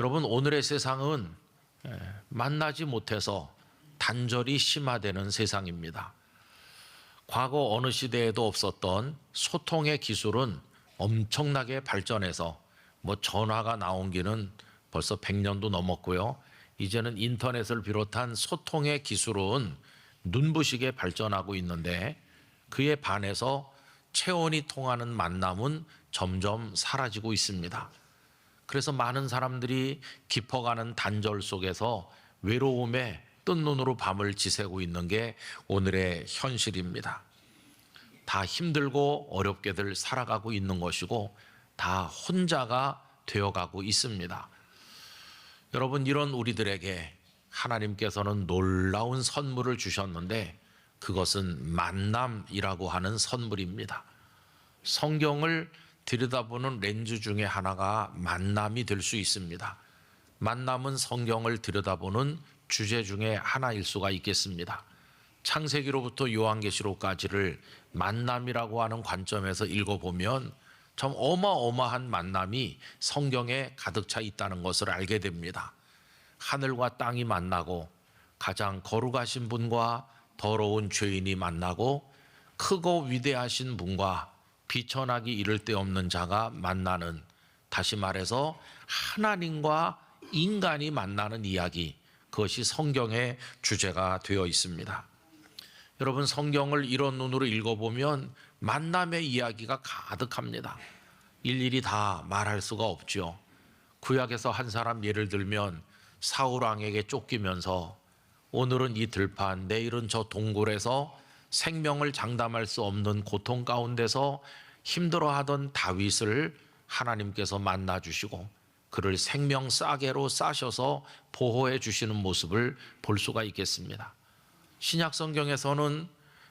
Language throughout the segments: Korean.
여러분, 오늘의 세상은 만나지 못해서 단절이 심화되는 세상입니다. 과거 어느 시대에도 없었던 소통의 기술은 엄청나게 발전해서 전화가 나온 지는 벌써 100년도 넘었고요. 이제는 인터넷을 비롯한 소통의 기술은 눈부시게 발전하고 있는데, 그에 반해서 체온이 통하는 만남은 점점 사라지고 있습니다. 그래서 많은 사람들이 깊어가는 단절 속에서 외로움에 뜬 눈으로 밤을 지새고 있는 게 오늘의 현실입니다. 다 힘들고 어렵게들 살아가고 있는 것이고 다 혼자가 되어가고 있습니다. 여러분, 이런 우리들에게 하나님께서는 놀라운 선물을 주셨는데, 그것은 만남이라고 하는 선물입니다. 성경을 들여다보는 렌즈 중에 하나가 만남이 될 수 있습니다. 만남은 성경을 들여다보는 주제 중에 하나일 수가 있겠습니다. 창세기로부터 요한계시록까지를 만남이라고 하는 관점에서 읽어보면 참 어마어마한 만남이 성경에 가득 차 있다는 것을 알게 됩니다. 하늘과 땅이 만나고, 가장 거룩하신 분과 더러운 죄인이 만나고, 크고 위대하신 분과 비천하기 이를 데 없는 자가 만나는, 다시 말해서 하나님과 인간이 만나는 이야기, 그것이 성경의 주제가 되어 있습니다. 여러분, 성경을 이런 눈으로 읽어보면 만남의 이야기가 가득합니다. 일일이 다 말할 수가 없죠. 구약에서 한 사람 예를 들면 사울 왕에게 쫓기면서 오늘은 이 들판, 내일은 저 동굴에서 생명을 장담할 수 없는 고통 가운데서 힘들어하던 다윗을 하나님께서 만나주시고 그를 생명 싸개로 싸셔서 보호해 주시는 모습을 볼 수가 있겠습니다. 신약 성경에서는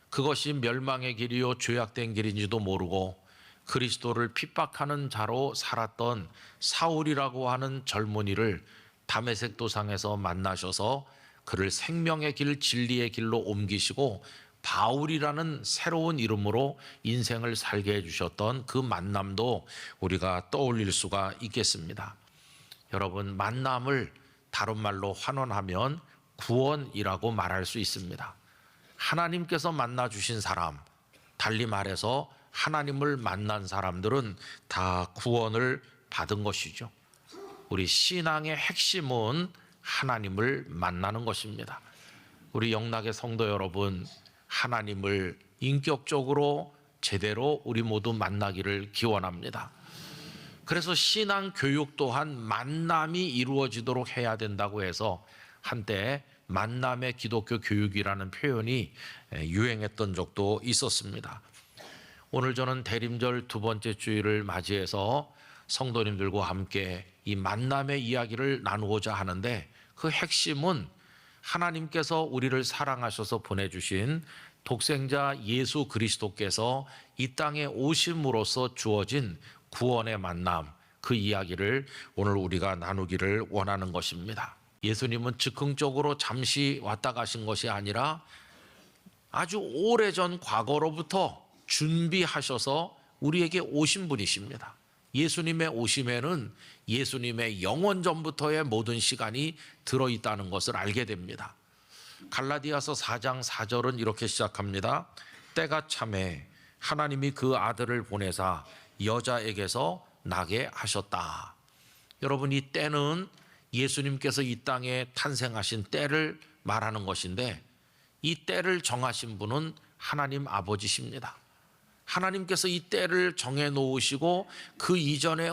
그것이 멸망의 길이요 죄악된 길인지도 모르고 그리스도를 핍박하는 자로 살았던 사울이라고 하는 젊은이를 다메섹 도상에서 만나셔서 그를 생명의 길, 진리의 길로 옮기시고 바울이라는 새로운 이름으로 인생을 살게 해주셨던 그 만남도 우리가 떠올릴 수가 있겠습니다. 여러분, 만남을 다른 말로 환원하면 구원이라고 말할 수 있습니다. 하나님께서 만나주신 사람, 달리 말해서 하나님을 만난 사람들은 다 구원을 받은 것이죠. 우리 신앙의 핵심은 하나님을 만나는 것입니다. 우리 영락의 성도 여러분, 하나님을 인격적으로 제대로 우리 모두 만나기를 기원합니다. 그래서 신앙 교육 또한 만남이 이루어지도록 해야 된다고 해서 한때 만남의 기독교 교육이라는 표현이 유행했던 적도 있었습니다. 오늘 저는 대림절 두 번째 주일을 맞이해서 성도님들과 함께 이 만남의 이야기를 나누고자 하는데, 그 핵심은 하나님께서 우리를 사랑하셔서 보내주신 독생자 예수 그리스도께서 이 땅에 오심으로써 주어진 구원의 만남, 그 이야기를 오늘 우리가 나누기를 원하는 것입니다. 예수님은 즉흥적으로 잠시 왔다 가신 것이 아니라 아주 오래전 과거로부터 준비하셔서 우리에게 오신 분이십니다. 예수님의 오심에는 예수님의 영원 전부터의 모든 시간이 들어있다는 것을 알게 됩니다. 갈라디아서 4장 4절은 이렇게 시작합니다. 때가 차매 하나님이 그 아들을 보내사 여자에게서 나게 하셨다. 여러분, 이 때는 예수님께서 이 땅에 탄생하신 때를 말하는 것인데, 이 때를 정하신 분은 하나님 아버지십니다. 하나님께서 이 때를 정해 놓으시고 그 이전에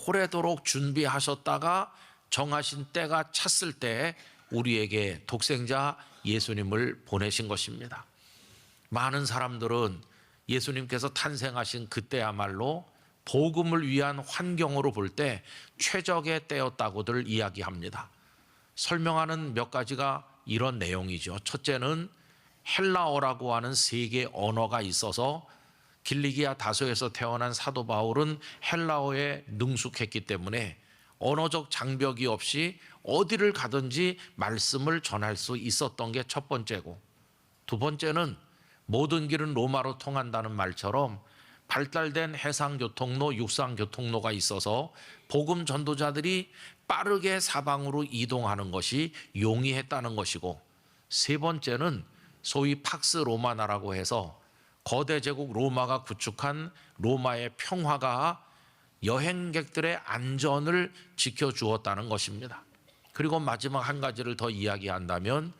오래도록 준비하셨다가 정하신 때가 찼을 때 우리에게 독생자 예수님을 보내신 것입니다. 많은 사람들은 예수님께서 탄생하신 그때야말로 복음을 위한 환경으로 볼 때 최적의 때였다고들 이야기합니다. 설명하는 몇 가지가 이런 내용이죠. 첫째는 헬라어라고 하는 세계 언어가 있어서 길리기아 다소에서 태어난 사도 바울은 헬라어에 능숙했기 때문에 언어적 장벽이 없이 어디를 가든지 말씀을 전할 수 있었던 게 첫 번째고, 두 번째는 모든 길은 로마로 통한다는 말처럼 발달된 해상교통로, 육상교통로가 있어서 복음 전도자들이 빠르게 사방으로 이동하는 것이 용이했다는 것이고, 세 번째는 소위 팍스 로마나라고 해서 거대 제국 로마가 구축한 로마의 평화가 여행객들의 안전을 지켜주었다는 것입니다. 그리고 마지막 한 가지를 더 이야기한다면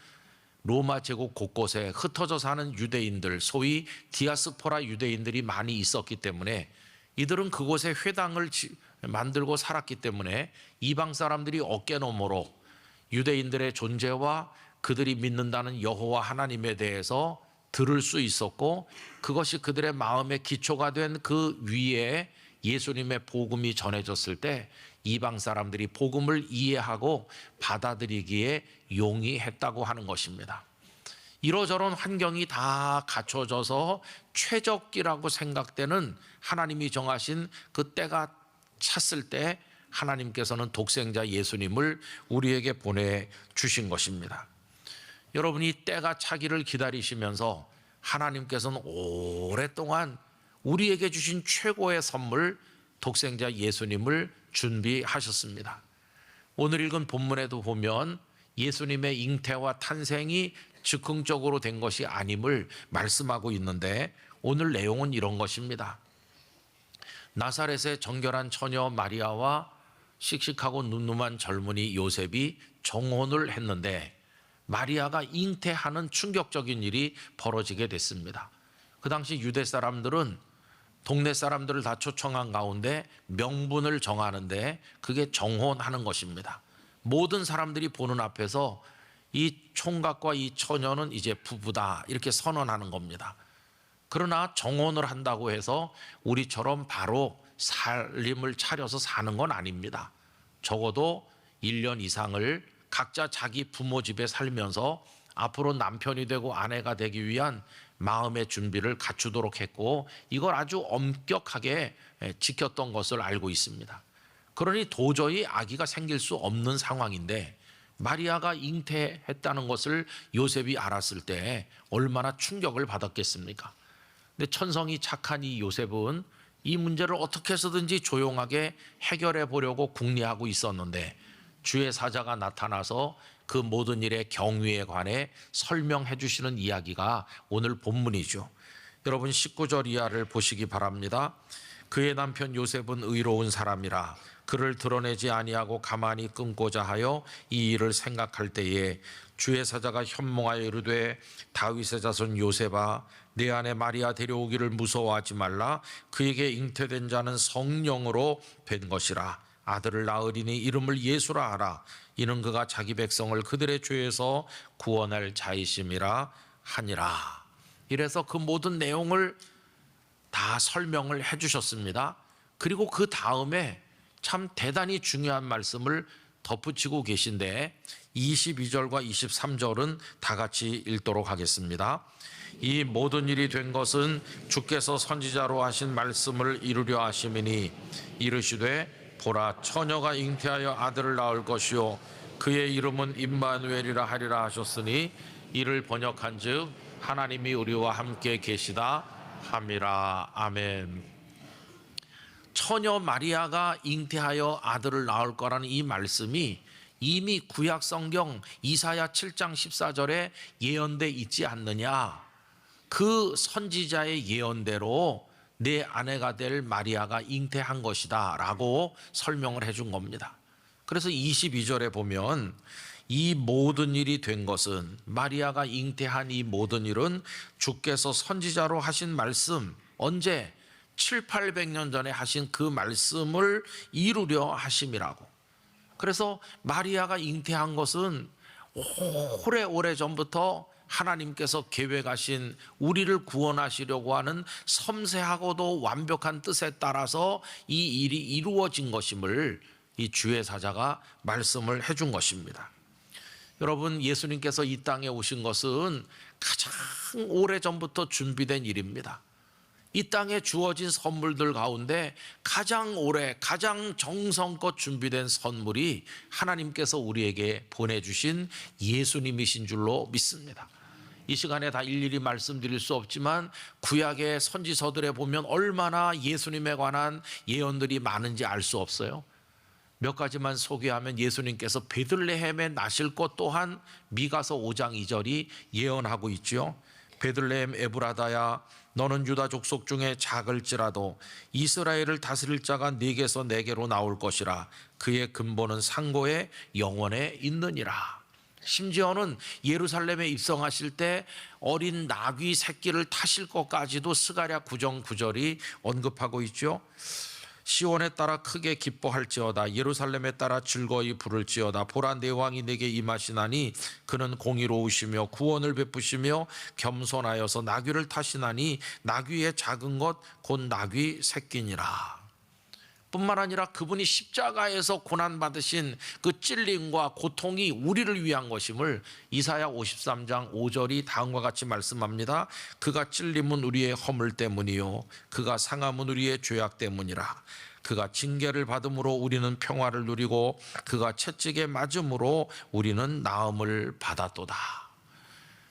로마 제국 곳곳에 흩어져 사는 유대인들, 소위 디아스포라 유대인들이 많이 있었기 때문에 이들은 그곳에 회당을 만들고 살았기 때문에 이방 사람들이 어깨너머로 유대인들의 존재와 그들이 믿는다는 여호와 하나님에 대해서 들을 수 있었고, 그것이 그들의 마음의 기초가 된 그 위에 예수님의 복음이 전해졌을 때 이방 사람들이 복음을 이해하고 받아들이기에 용이했다고 하는 것입니다. 이러저런 환경이 다 갖춰져서 최적기라고 생각되는 하나님이 정하신 그 때가 찼을 때 하나님께서는 독생자 예수님을 우리에게 보내주신 것입니다. 여러분이 때가 차기를 기다리시면서 하나님께서는 오랫동안 우리에게 주신 최고의 선물 독생자 예수님을 준비하셨습니다. 오늘 읽은 본문에도 보면 예수님의 잉태와 탄생이 즉흥적으로 된 것이 아님을 말씀하고 있는데, 오늘 내용은 이런 것입니다. 나사렛의 정결한 처녀 마리아와 씩씩하고 늠름한 젊은이 요셉이 정혼을 했는데 마리아가 잉태하는 충격적인 일이 벌어지게 됐습니다. 그 당시 유대 사람들은 동네 사람들을 다 초청한 가운데 명분을 정하는데 그게 정혼하는 것입니다. 모든 사람들이 보는 앞에서 이 총각과 이 처녀는 이제 부부다 이렇게 선언하는 겁니다. 그러나 정혼을 한다고 해서 우리처럼 바로 살림을 차려서 사는 건 아닙니다. 적어도 1년 이상을 각자 자기 부모 집에 살면서 앞으로 남편이 되고 아내가 되기 위한 마음의 준비를 갖추도록 했고, 이걸 아주 엄격하게 지켰던 것을 알고 있습니다. 그러니 도저히 아기가 생길 수 없는 상황인데 마리아가 잉태했다는 것을 요셉이 알았을 때 얼마나 충격을 받았겠습니까? 근데 천성이 착한 이 요셉은 이 문제를 어떻게 해서든지 조용하게 해결해 보려고 궁리하고 있었는데 주의 사자가 나타나서 그 모든 일의 경위에 관해 설명해 주시는 이야기가 오늘 본문이죠. 여러분 19절 이하를 보시기 바랍니다. 그의 남편 요셉은 의로운 사람이라 그를 드러내지 아니하고 가만히 끊고자 하여 이 일을 생각할 때에 주의 사자가 현몽하여 이르되 다윗의 자손 요셉아 내 아내 마리아 데려오기를 무서워하지 말라. 그에게 잉태된 자는 성령으로 된 것이라. 아들을 낳으리니 이름을 예수라 하라. 이는 그가 자기 백성을 그들의 죄에서 구원할 자이심이라 하니라. 이래서 그 모든 내용을 다 설명을 해 주셨습니다. 그리고 그 다음에 참 대단히 중요한 말씀을 덧붙이고 계신데 22절과 23절은 다 같이 읽도록 하겠습니다. 이 모든 일이 된 것은 주께서 선지자로 하신 말씀을 이루려 하심이니 이르시되 보라 처녀가 잉태하여 아들을 낳을 것이요 그의 이름은 임마누엘이라 하리라 하셨으니 이를 번역한즉 하나님이 우리와 함께 계시다 함이라. 아멘. 처녀 마리아가 잉태하여 아들을 낳을 거라는 이 말씀이 이미 구약 성경 이사야 7장 14절에 예언돼 있지 않느냐. 그 선지자의 예언대로 내 아내가 될 마리아가 잉태한 것이다 라고 설명을 해준 겁니다. 그래서 22절에 보면 이 모든 일이 된 것은, 마리아가 잉태한 이 모든 일은 주께서 선지자로 하신 말씀, 언제 700~800년 전에 하신 그 말씀을 이루려 하심이라고. 그래서 마리아가 잉태한 것은 오래 전부터 하나님께서 계획하신 우리를 구원하시려고 하는 섬세하고도 완벽한 뜻에 따라서 이 일이 이루어진 것임을 이 주의 사자가 말씀을 해준 것입니다. 여러분, 예수님께서 이 땅에 오신 것은 가장 오래전부터 준비된 일입니다. 이 땅에 주어진 선물들 가운데 가장 오래, 가장 정성껏 준비된 선물이 하나님께서 우리에게 보내주신 예수님이신 줄로 믿습니다. 이 시간에 다 일일이 말씀드릴 수 없지만 구약의 선지서들에 보면 얼마나 예수님에 관한 예언들이 많은지 알 수 없어요. 몇 가지만 소개하면 예수님께서 베들레헴에 나실 것 또한 미가서 5장 2절이 예언하고 있죠. 베들레헴 에브라다야, 너는 유다 족속 중에 작을지라도 이스라엘을 다스릴 자가 네게서 네게로 나올 것이라. 그의 근본은 상고의 영원에 있느니라. 심지어는 예루살렘에 입성하실 때 어린 나귀 새끼를 타실 것까지도 스가랴 9장 9절이 언급하고 있죠. 시온에 따라 크게 기뻐할지어다. 예루살렘에 따라 즐거이 부를지어다. 보라, 내 왕이 내게 임하시나니 그는 공의로우시며 구원을 베푸시며 겸손하여서 나귀를 타시나니 나귀의 작은 것 곧 나귀 새끼니라. 뿐만 아니라 그분이 십자가에서 고난받으신 그 찔림과 고통이 우리를 위한 것임을 이사야 53장 5절이 다음과 같이 말씀합니다. 그가 찔림은 우리의 허물 때문이요 그가 상함은 우리의 죄악 때문이라. 그가 징계를 받음으로 우리는 평화를 누리고 그가 채찍에 맞음으로 우리는 나음을 받았도다.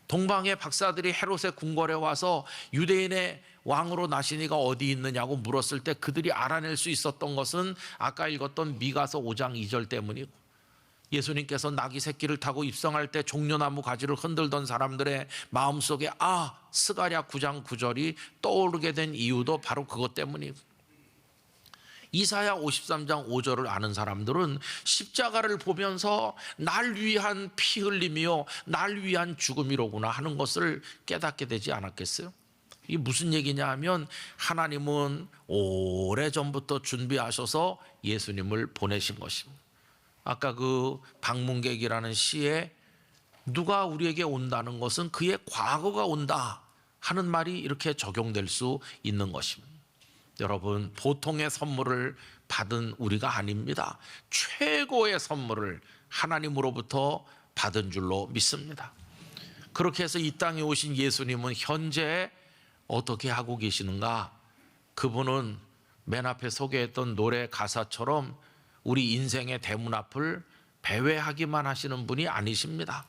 동방의 박사들이 헤롯의 궁궐에 와서 유대인의 왕으로 나시니가 어디 있느냐고 물었을 때 그들이 알아낼 수 있었던 것은 아까 읽었던 미가서 5장 2절 때문이고, 예수님께서 나귀 새끼를 타고 입성할 때 종려나무 가지를 흔들던 사람들의 마음속에 스가랴 9장 9절이 떠오르게 된 이유도 바로 그것 때문이고, 이사야 53장 5절을 아는 사람들은 십자가를 보면서 날 위한 피 흘림이요 날 위한 죽음이로구나 하는 것을 깨닫게 되지 않았겠어요? 이게 무슨 얘기냐 하면 하나님은 오래전부터 준비하셔서 예수님을 보내신 것입니다. 아까 그 방문객이라는 시에 누가 우리에게 온다는 것은 그의 과거가 온다 하는 말이 이렇게 적용될 수 있는 것입니다. 여러분, 보통의 선물을 받은 우리가 아닙니다. 최고의 선물을 하나님으로부터 받은 줄로 믿습니다. 그렇게 해서 이 땅에 오신 예수님은 현재 어떻게 하고 계시는가? 그분은 맨 앞에 소개했던 노래 가사처럼 우리 인생의 대문 앞을 배회하기만 하시는 분이 아니십니다.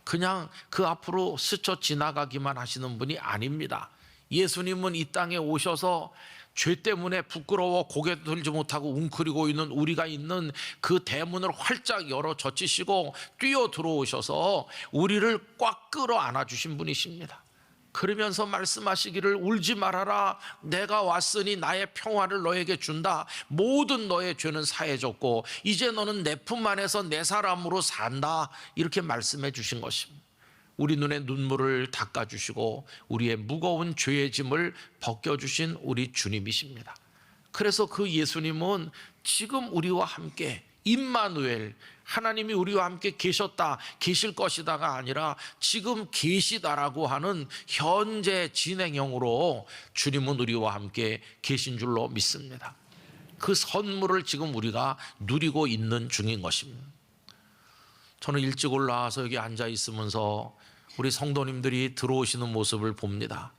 그냥 그 앞으로 스쳐 지나가기만 하시는 분이 아닙니다. 예수님은 이 땅에 오셔서 죄 때문에 부끄러워 고개 들지 못하고 웅크리고 있는 우리가 있는 그 대문을 활짝 열어 젖히시고 뛰어 들어오셔서 우리를 꽉 끌어 안아 주신 분이십니다. 그러면서 말씀하시기를 울지 말아라. 내가 왔으니 나의 평화를 너에게 준다. 모든 너의 죄는 사해졌고 이제 너는 내 품 안에서 내 사람으로 산다. 이렇게 말씀해 주신 것입니다. 우리 눈의 눈물을 닦아주시고 우리의 무거운 죄의 짐을 벗겨주신 우리 주님이십니다. 그래서 그 예수님은 지금 우리와 함께 임마누엘, 하나님이 우리와 함께 계셨다, 계실 것이다가 아니라 지금 계시다라고 하는 현재 진행형으로 주님은 우리와 함께 계신 줄로 믿습니다. 그 선물을 지금 우리가 누리고 있는 중인 것입니다. 저는 일찍 올라와서 여기 앉아 있으면서 우리 성도님들이 들어오시는 모습을 봅니다.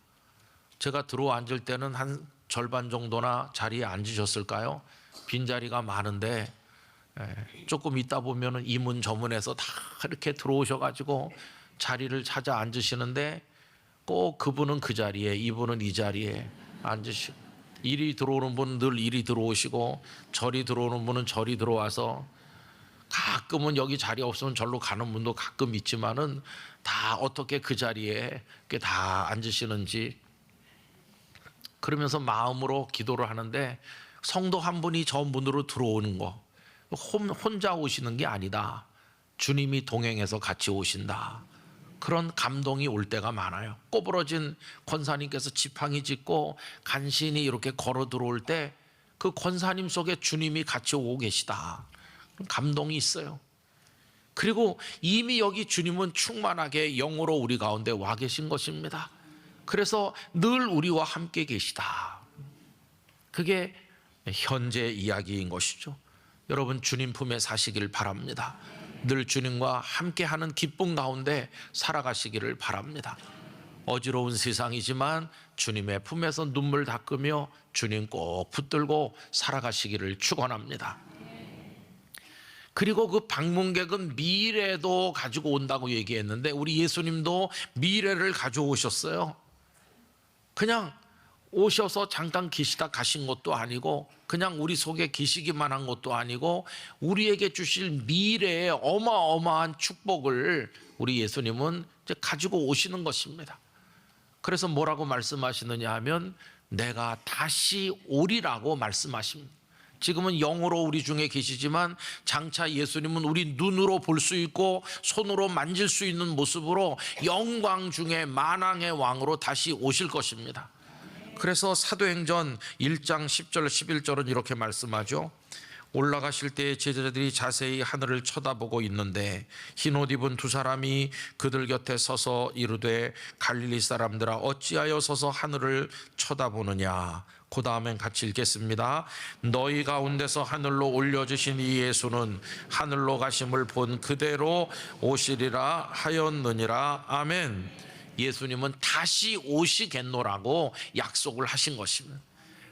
제가 들어와 앉을 때는 한 절반 정도나 자리에 앉으셨을까요? 빈자리가 많은데 조금 있다 보면은 이 문 저 문에서 다 이렇게 들어오셔가지고 자리를 찾아 앉으시는데 꼭 그분은 그 자리에, 이분은 이 자리에 앉으시고, 이리 들어오는 분은 늘 이리 들어오시고 저리 들어오는 분은 저리 들어와서, 가끔은 여기 자리 없으면 절로 가는 분도 가끔 있지만은 다 어떻게 그 자리에 다 앉으시는지, 그러면서 마음으로 기도를 하는데 성도 한 분이 저 문으로 들어오는 거 혼자 오시는 게 아니다. 주님이 동행해서 같이 오신다. 그런 감동이 올 때가 많아요. 꼬부러진 권사님께서 지팡이 짚고 간신히 이렇게 걸어 들어올 때 그 권사님 속에 주님이 같이 오고 계시다. 감동이 있어요. 그리고 이미 여기 주님은 충만하게 영으로 우리 가운데 와 계신 것입니다. 그래서 늘 우리와 함께 계시다. 그게 현재 이야기인 것이죠. 여러분, 주님 품에 사시길 바랍니다. 늘 주님과 함께하는 기쁨 가운데 살아가시기를 바랍니다. 어지러운 세상이지만 주님의 품에서 눈물 닦으며 주님 꼭 붙들고 살아가시기를 축원합니다. 그리고 그 방문객은 미래도 가지고 온다고 얘기했는데 우리 예수님도 미래를 가져오셨어요. 그냥 오셔서 잠깐 계시다 가신 것도 아니고 그냥 우리 속에 계시기만 한 것도 아니고 우리에게 주실 미래의 어마어마한 축복을 우리 예수님은 이제 가지고 오시는 것입니다. 그래서 뭐라고 말씀하시느냐 하면 내가 다시 오리라고 말씀하십니다. 지금은 영으로 우리 중에 계시지만 장차 예수님은 우리 눈으로 볼 수 있고 손으로 만질 수 있는 모습으로 영광 중에 만왕의 왕으로 다시 오실 것입니다. 그래서 사도행전 1장 10절 11절은 이렇게 말씀하죠. 올라가실 때 제자들이 자세히 하늘을 쳐다보고 있는데 흰옷 입은 두 사람이 그들 곁에 서서 이르되 갈릴리 사람들아 어찌하여 서서 하늘을 쳐다보느냐. 그 다음엔 같이 읽겠습니다. 너희 가운데서 하늘로 올려주신 이 예수는 하늘로 가심을 본 그대로 오시리라 하였느니라. 아멘. 예수님은 다시 오시겠노라고 약속을 하신 것입니다.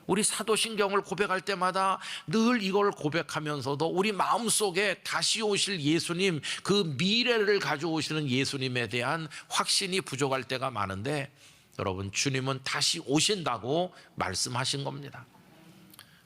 우리 사도신경을 고백할 때마다 늘 이걸 고백하면서도 우리 마음속에 다시 오실 예수님, 그 미래를 가져오시는 예수님에 대한 확신이 부족할 때가 많은데 여러분, 주님은 다시 오신다고 말씀하신 겁니다.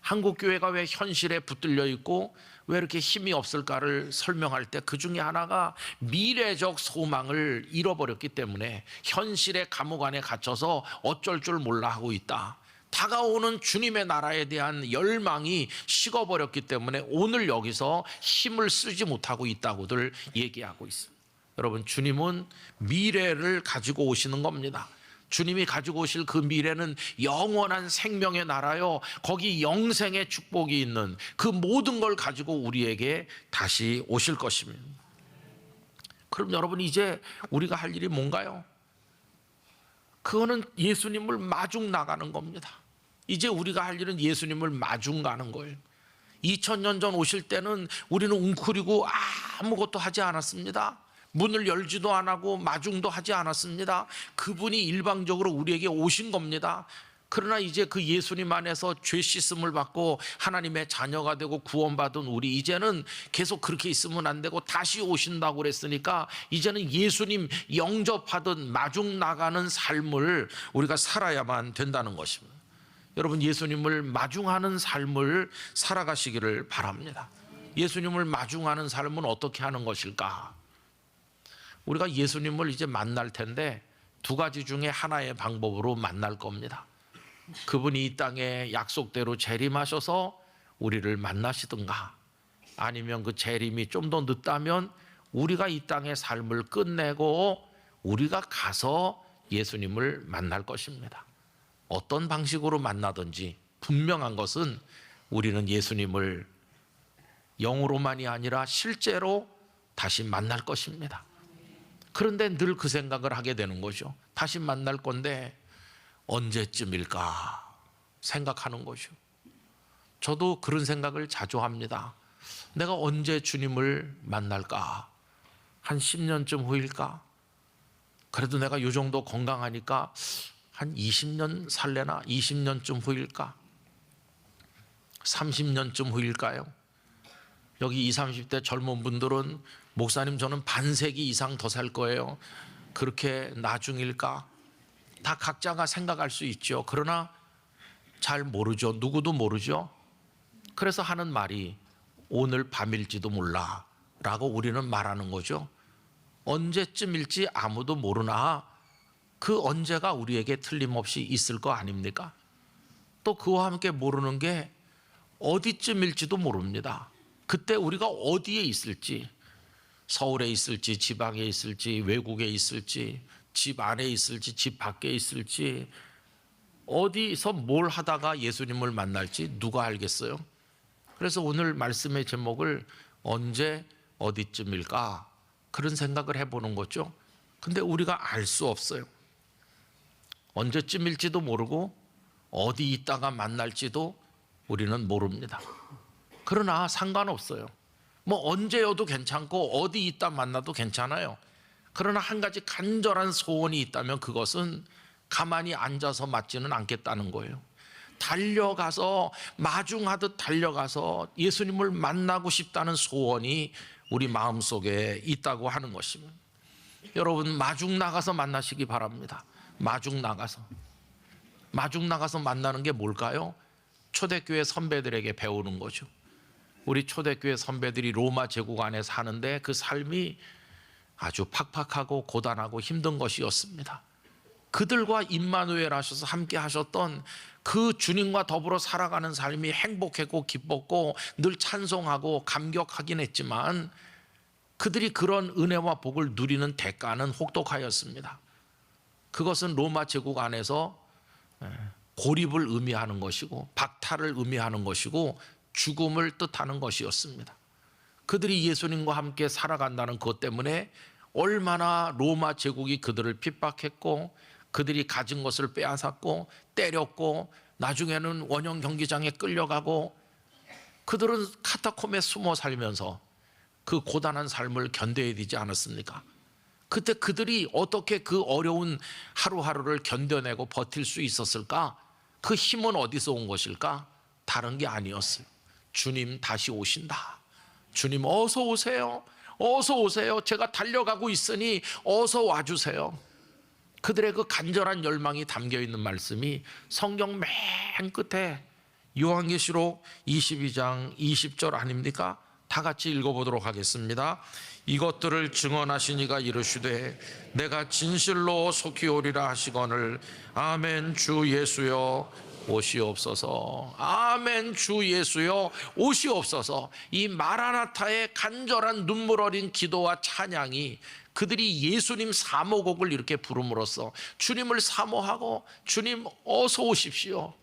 한국 교회가 왜 현실에 붙들려 있고 왜 이렇게 힘이 없을까를 설명할 때 그 중에 하나가 미래적 소망을 잃어버렸기 때문에 현실의 감옥 안에 갇혀서 어쩔 줄 몰라 하고 있다. 다가오는 주님의 나라에 대한 열망이 식어버렸기 때문에 오늘 여기서 힘을 쓰지 못하고 있다고들 얘기하고 있습니다. 여러분, 주님은 미래를 가지고 오시는 겁니다. 주님이 가지고 오실 그 미래는 영원한 생명의 나라요, 거기 영생의 축복이 있는 그 모든 걸 가지고 우리에게 다시 오실 것입니다. 그럼 여러분, 이제 우리가 할 일이 뭔가요? 그거는 예수님을 마중 나가는 겁니다. 이제 우리가 할 일은 예수님을 마중 가는 거예요. 2000년 전 오실 때는 우리는 웅크리고 아무것도 하지 않았습니다. 문을 열지도 안 하고 마중도 하지 않았습니다. 그분이 일방적으로 우리에게 오신 겁니다. 그러나 이제 그 예수님 안에서 죄 씻음을 받고 하나님의 자녀가 되고 구원받은 우리, 이제는 계속 그렇게 있으면 안 되고 다시 오신다고 그랬으니까 이제는 예수님 영접하던 마중 나가는 삶을 우리가 살아야만 된다는 것입니다. 여러분, 예수님을 마중하는 삶을 살아가시기를 바랍니다. 예수님을 마중하는 삶은 어떻게 하는 것일까? 우리가 예수님을 이제 만날 텐데 두 가지 중에 하나의 방법으로 만날 겁니다. 그분이 이 땅에 약속대로 재림하셔서 우리를 만나시든가, 아니면 그 재림이 좀 더 늦다면 우리가 이 땅의 삶을 끝내고 우리가 가서 예수님을 만날 것입니다. 어떤 방식으로 만나든지 분명한 것은 우리는 예수님을 영으로만이 아니라 실제로 다시 만날 것입니다. 그런데 늘 그 생각을 하게 되는 거죠. 다시 만날 건데 언제쯤일까 생각하는 거죠. 저도 그런 생각을 자주 합니다. 내가 언제 주님을 만날까? 한 10년쯤 후일까? 그래도 내가 이 정도 건강하니까 한 20년 살래나? 20년쯤 후일까? 30년쯤 후일까요? 여기 20, 30대 젊은 분들은 목사님 저는 반세기 이상 더 살 거예요. 그렇게 나중일까? 다 각자가 생각할 수 있죠. 그러나 잘 모르죠. 누구도 모르죠. 그래서 하는 말이 오늘 밤일지도 몰라 라고 우리는 말하는 거죠. 언제쯤일지 아무도 모르나 그 언제가 우리에게 틀림없이 있을 거 아닙니까? 또 그와 함께 모르는 게 어디쯤일지도 모릅니다. 그때 우리가 어디에 있을지, 서울에 있을지, 지방에 있을지, 외국에 있을지, 집 안에 있을지, 집 밖에 있을지, 어디서 뭘 하다가 예수님을 만날지 누가 알겠어요? 그래서 오늘 말씀의 제목을 언제 어디쯤일까? 그런 생각을 해보는 거죠. 근데 우리가 알 수 없어요. 언제쯤일지도 모르고 어디 있다가 만날지도 우리는 모릅니다. 그러나 상관없어요. 뭐 언제여도 괜찮고 어디 있다 만나도 괜찮아요. 그러나 한 가지 간절한 소원이 있다면 그것은 가만히 앉아서 맞지는 않겠다는 거예요. 달려가서 마중하듯 달려가서 예수님을 만나고 싶다는 소원이 우리 마음속에 있다고 하는 것입니다. 여러분, 마중 나가서 만나시기 바랍니다. 마중 나가서 만나는 게 뭘까요? 초대교회 선배들에게 배우는 거죠. 우리 초대교회 선배들이 로마 제국 안에 사는데 그 삶이 아주 팍팍하고 고단하고 힘든 것이었습니다. 그들과 임마누엘 하셔서 함께 하셨던 그 주님과 더불어 살아가는 삶이 행복했고 기뻤고 늘 찬송하고 감격하긴 했지만 그들이 그런 은혜와 복을 누리는 대가는 혹독하였습니다. 그것은 로마 제국 안에서 고립을 의미하는 것이고 박탈을 의미하는 것이고 죽음을 뜻하는 것이었습니다. 그들이 예수님과 함께 살아간다는 것 때문에 얼마나 로마 제국이 그들을 핍박했고 그들이 가진 것을 빼앗았고 때렸고 나중에는 원형 경기장에 끌려가고 그들은 카타콤에 숨어 살면서 그 고단한 삶을 견뎌야 되지 않았습니까? 그때 그들이 어떻게 그 어려운 하루하루를 견뎌내고 버틸 수 있었을까? 그 힘은 어디서 온 것일까? 다른 게 아니었어요. 주님 다시 오신다. 주님 어서 오세요. 어서 오세요. 제가 달려가고 있으니 어서 와주세요. 그들의 그 간절한 열망이 담겨있는 말씀이 성경 맨 끝에 요한계시록 22장 20절 아닙니까? 다 같이 읽어보도록 하겠습니다. 이것들을 증언하신 이가 이르시되 내가 진실로 속히 오리라 하시거늘 아멘 주 예수여 오시옵소서. 아멘 주 예수여 오시옵소서. 이 마라나타의 간절한 눈물 어린 기도와 찬양이 그들이 예수님 사모곡을 이렇게 부름으로써 주님을 사모하고 주님 어서 오십시오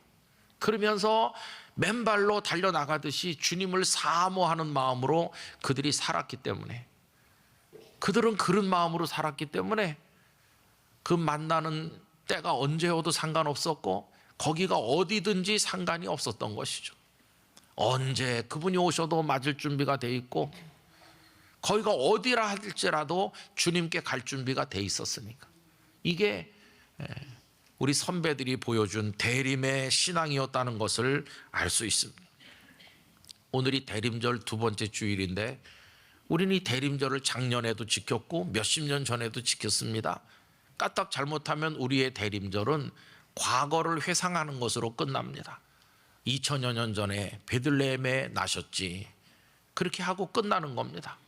그러면서 맨발로 달려나가듯이 주님을 사모하는 마음으로 그들이 살았기 때문에 그들은 그런 마음으로 살았기 때문에 그 만나는 때가 언제 오도 상관없었고 거기가 어디든지 상관이 없었던 것이죠. 언제 그분이 오셔도 맞을 준비가 돼 있고 거기가 어디라 할지라도 주님께 갈 준비가 돼 있었으니까 이게 우리 선배들이 보여준 대림의 신앙이었다는 것을 알 수 있습니다. 오늘이 대림절 두 번째 주일인데 우리는 이 대림절을 작년에도 지켰고 몇십 년 전에도 지켰습니다. 까딱 잘못하면 우리의 대림절은 과거를 회상하는 것으로 끝납니다. 2000여 년 전에 베들레헴에 나셨지 그렇게 하고 끝나는 겁니다.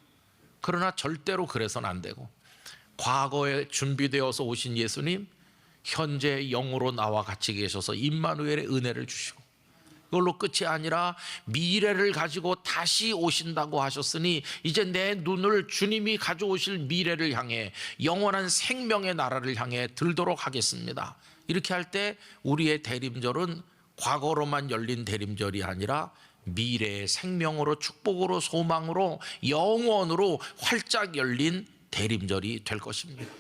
그러나 절대로 그래서는 안 되고 과거에 준비되어서 오신 예수님 현재 영으로 나와 같이 계셔서 임마누엘의 은혜를 주시고 이걸로 끝이 아니라 미래를 가지고 다시 오신다고 하셨으니 이제 내 눈을 주님이 가져오실 미래를 향해 영원한 생명의 나라를 향해 들도록 하겠습니다. 이렇게 할 때 우리의 대림절은 과거로만 열린 대림절이 아니라 미래의 생명으로 축복으로 소망으로 영원으로 활짝 열린 대림절이 될 것입니다.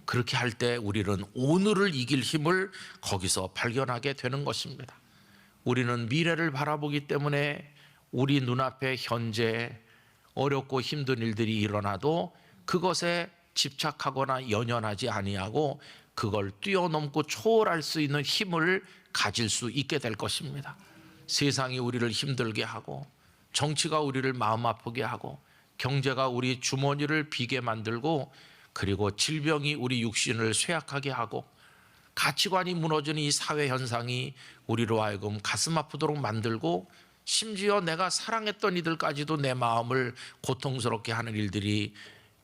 그렇게 할 때 우리는 오늘을 이길 힘을 거기서 발견하게 되는 것입니다. 우리는 미래를 바라보기 때문에 우리 눈앞에 현재 어렵고 힘든 일들이 일어나도 그것에 집착하거나 연연하지 아니하고 그걸 뛰어넘고 초월할 수 있는 힘을 가질 수 있게 될 것입니다. 세상이 우리를 힘들게 하고 정치가 우리를 마음 아프게 하고 경제가 우리 주머니를 비게 만들고 그리고 질병이 우리 육신을 쇠약하게 하고 가치관이 무너지는 이 사회 현상이 우리로 하여금 가슴 아프도록 만들고 심지어 내가 사랑했던 이들까지도 내 마음을 고통스럽게 하는 일들이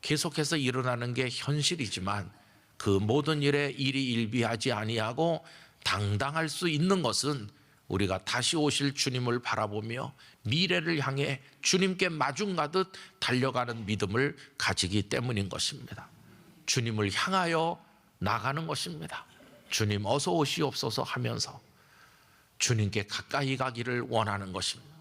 계속해서 일어나는 게 현실이지만 그 모든 일에 일희일비하지 아니하고 당당할 수 있는 것은 우리가 다시 오실 주님을 바라보며 미래를 향해 주님께 마중가듯 달려가는 믿음을 가지기 때문인 것입니다. 주님을 향하여 나가는 것입니다. 주님 어서 오시옵소서 하면서 주님께 가까이 가기를 원하는 것입니다.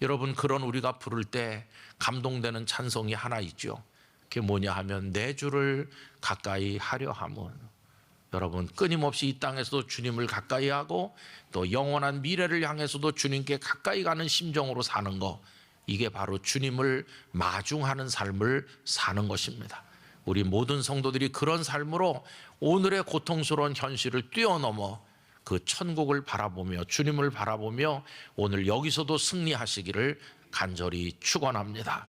여러분, 그런 우리가 부를 때 감동되는 찬송이 하나 있죠. 그게 뭐냐 하면 내 주를 가까이 하려 함은, 여러분 끊임없이 이 땅에서도 주님을 가까이 하고 또 영원한 미래를 향해서도 주님께 가까이 가는 심정으로 사는 것, 이게 바로 주님을 마중하는 삶을 사는 것입니다. 우리 모든 성도들이 그런 삶으로 오늘의 고통스러운 현실을 뛰어넘어 그 천국을 바라보며 주님을 바라보며 오늘 여기서도 승리하시기를 간절히 축원합니다.